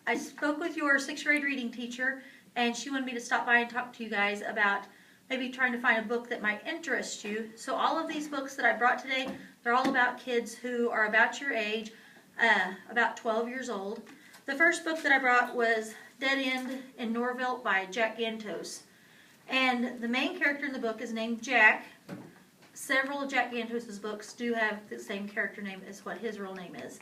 I spoke with your 6th grade reading teacher, and she wanted me to stop by and talk to you guys about maybe trying to find a book that might interest you. So all of these books that I brought today, they're all about kids who are about your age, about 12 years old. The first book that I brought was Dead End in Norvelt by Jack Gantos. And the main character in the book is named Jack. Several of Jack Gantos' books do have the same character name as what his real name is.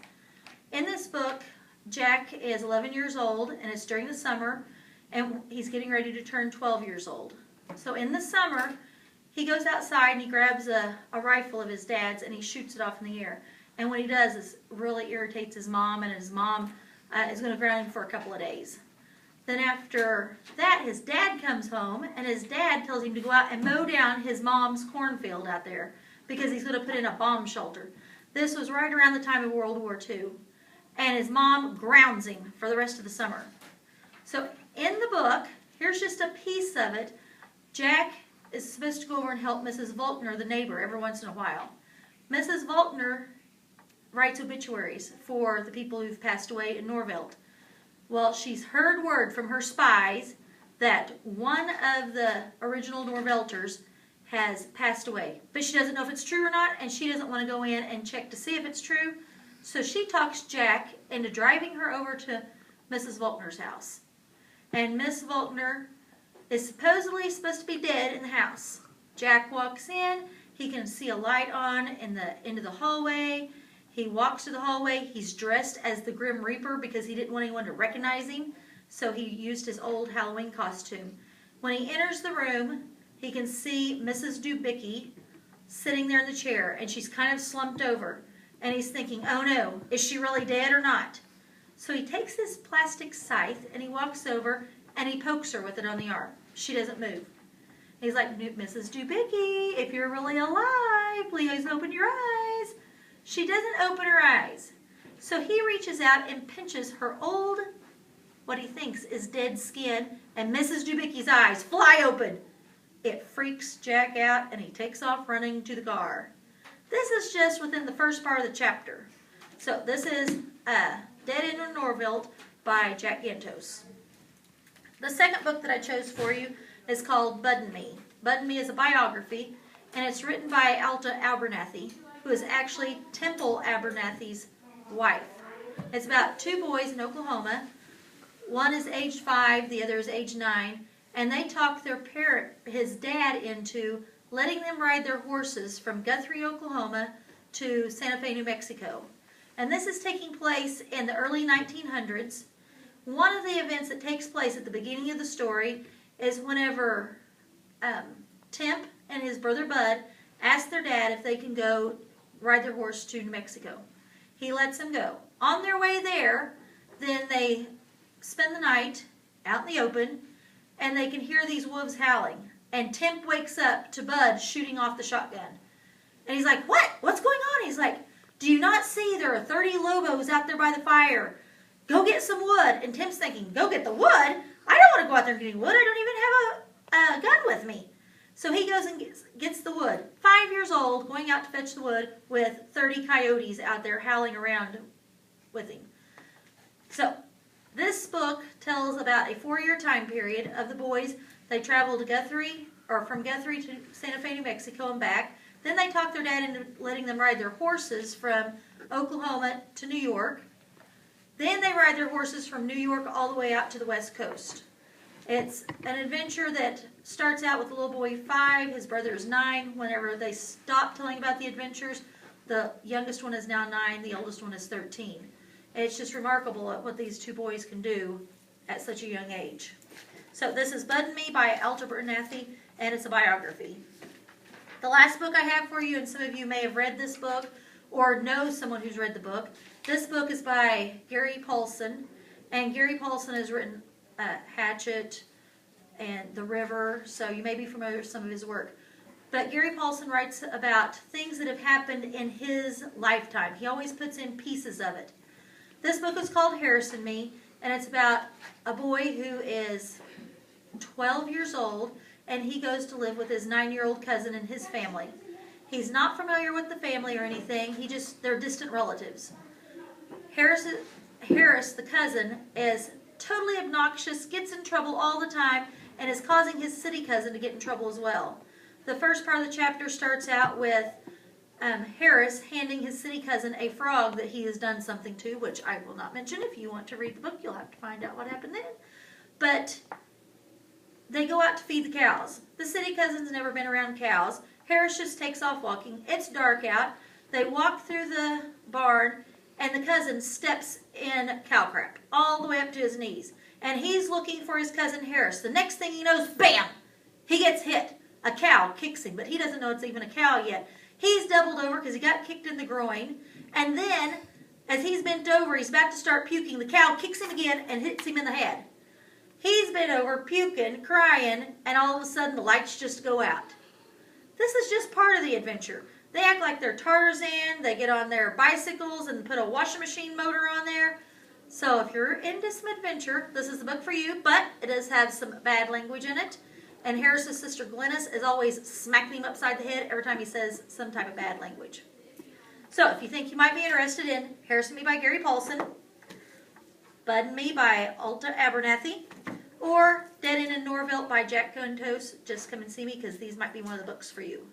In this book, Jack is 11 years old, and it's during the summer, and he's getting ready to turn 12 years old. So in the summer, he goes outside and he grabs a rifle of his dad's and he shoots it off in the air. And what he does is really irritates his mom, and his mom is going to ground him for a couple of days. Then after that, his dad comes home, and his dad tells him to go out and mow down his mom's cornfield out there because he's going to put in a bomb shelter. This was right around the time of World War II. And his mom grounds him for the rest of the summer. So in the book, here's just a piece of it. Jack is supposed to go over and help Mrs. Volkner, the neighbor, every once in a while. Mrs. Volkner writes obituaries for the people who've passed away in Norvelt. Well, she's heard word from her spies that one of the original Norvelters has passed away. But she doesn't know if it's true or not, and she doesn't want to go in and check to see if it's true. So she talks Jack into driving her over to Mrs. Volkner's house. And Miss Volkner is supposedly supposed to be dead in the house. Jack walks in. He can see a light on into the hallway. He walks to the hallway. He's dressed as the Grim Reaper because he didn't want anyone to recognize him. So he used his old Halloween costume. When he enters the room, he can see Mrs. Dubicki sitting there in the chair, and she's kind of slumped over. And he's thinking, oh no, is she really dead or not? So he takes this plastic scythe and he walks over and he pokes her with it on the arm. She doesn't move. He's like, Mrs. Dubicki, if you're really alive, please open your eyes. She doesn't open her eyes. So he reaches out and pinches her old, what he thinks is dead skin, and Mrs. Dubicki's eyes fly open. It freaks Jack out and he takes off running to the car. This is just within the first part of the chapter. So this is Dead End in Norvelt by Jack Gantos. The second book that I chose for you is called Bud and Me. Bud and Me is a biography, and it's written by Alta Abernathy, who is actually Temple Abernathy's wife. It's about two boys in Oklahoma. One is age 5, the other is age 9, and they talk his dad into letting them ride their horses from Guthrie, Oklahoma to Santa Fe, New Mexico. And this is taking place in the early 1900s. One of the events that takes place at the beginning of the story is whenever Temp and his brother Bud ask their dad if they can go ride their horse to New Mexico. He lets them go. On their way there, then they spend the night out in the open, and they can hear these wolves howling. And Temp wakes up to Bud shooting off the shotgun. And he's like, what? What's going on? He's like, do you not see there are 30 lobos out there by the fire? Go get some wood. And Temp's thinking, go get the wood? I don't want to go out there and get wood. I don't even have a gun with me. So he goes and gets the wood. 5 years old, going out to fetch the wood with 30 coyotes out there howling around with him. So this book tells about a 4-year time period of the boys. They travel to Guthrie, or from Guthrie to Santa Fe, New Mexico and back. Then they talk their dad into letting them ride their horses from Oklahoma to New York. Then they ride their horses from New York all the way out to the West Coast. It's an adventure that starts out with the little boy 5, his brother is 9. Whenever they stop telling about the adventures, the youngest one is now 9, the oldest one is 13. It's just remarkable at what these two boys can do at such a young age. So this is Bud and Me by Alta Abernathy, and it's a biography. The last book I have for you, and some of you may have read this book or know someone who's read the book. This book is by Gary Paulson, and Gary Paulson has written Hatchet and The River, so you may be familiar with some of his work. But Gary Paulson writes about things that have happened in his lifetime. He always puts in pieces of it. This book is called Harris and Me, and it's about a boy who is 12 years old, and he goes to live with his 9-year-old cousin and his family. He's not familiar with the family or anything. They're distant relatives. Harris, the cousin, is totally obnoxious, gets in trouble all the time, and is causing his city cousin to get in trouble as well. The first part of the chapter starts out with Harris handing his city cousin a frog that he has done something to, which I will not mention. If you want to read the book, you'll have to find out what happened then. But they go out to feed the cows. The city cousin's never been around cows. Harris just takes off walking. It's dark out. They walk through the barn, and the cousin steps in cow crap all the way up to his knees. And he's looking for his cousin Harris. The next thing he knows, bam! He gets hit. A cow kicks him, but he doesn't know it's even a cow yet. He's doubled over because he got kicked in the groin. And then, as he's bent over, he's about to start puking. The cow kicks him again and hits him in the head. He's bent over, puking, crying, and all of a sudden the lights just go out. This is just part of the adventure. They act like they're Tarzan. They get on their bicycles and put a washing machine motor on there. So if you're into some adventure, this is the book for you, but it does have some bad language in it. And Harris's sister Glennis is always smacking him upside the head every time he says some type of bad language. So if you think you might be interested in Harris and Me by Gary Paulson, Bud and Me by Alta Abernathy, or Dead End in Norvelt by Jack Guntos, just come and see me because these might be one of the books for you.